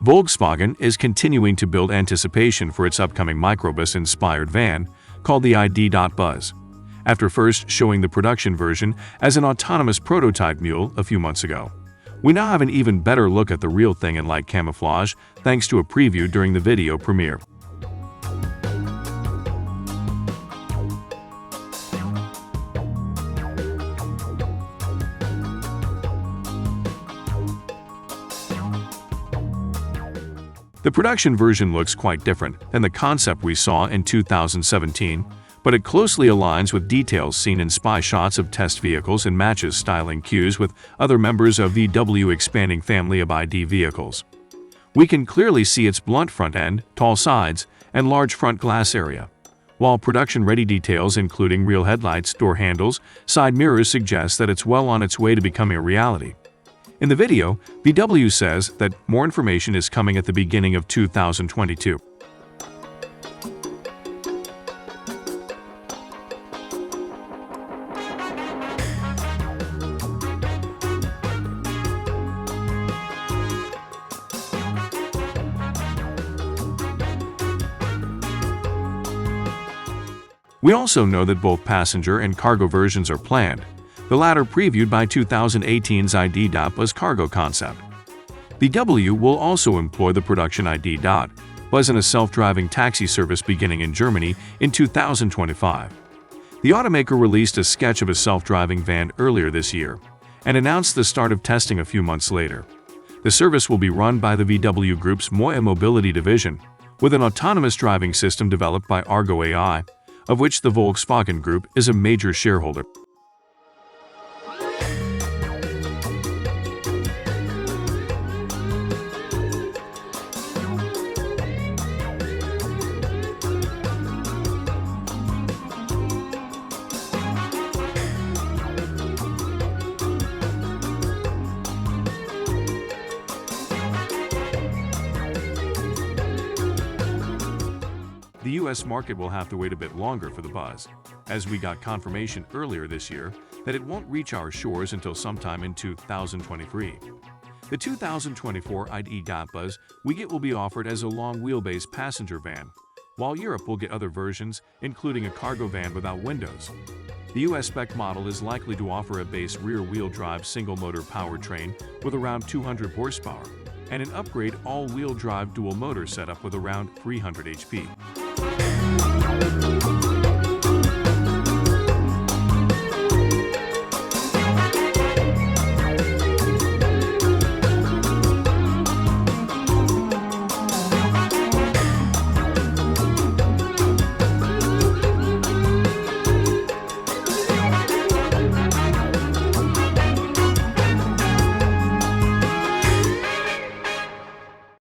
Volkswagen is continuing to build anticipation for its upcoming Microbus-inspired van called the ID.Buzz, after first showing the production version as an autonomous prototype mule a few months ago. We now have an even better look at the real thing in light camouflage thanks to a preview during the video premiere. The production version looks quite different than the concept we saw in 2017, but it closely aligns with details seen in spy shots of test vehicles and matches styling cues with other members of the VW expanding family of ID vehicles. We can clearly see its blunt front end, tall sides, and large front glass area, while production-ready details including real headlights, door handles, side mirrors suggest that it's well on its way to becoming a reality. In the video, VW says that more information is coming at the beginning of 2022. We also know that both passenger and cargo versions are planned, the latter previewed by 2018's ID.Buzz cargo concept. VW will also employ the production ID.Buzz in a self-driving taxi service beginning in Germany in 2025. The automaker released a sketch of a self-driving van earlier this year and announced the start of testing a few months later. The service will be run by the VW Group's mule mobility division, with an autonomous driving system developed by Argo AI, of which the Volkswagen Group is a major shareholder. The US market will have to wait a bit longer for the Buzz, as we got confirmation earlier this year that it won't reach our shores until sometime in 2023. The 2024 ID.Buzz we get will be offered as a long-wheelbase passenger van, while Europe will get other versions, including a cargo van without windows. The US spec model is likely to offer a base rear-wheel drive single-motor powertrain with around 200 horsepower, and an upgrade all-wheel drive dual-motor setup with around 300 HP.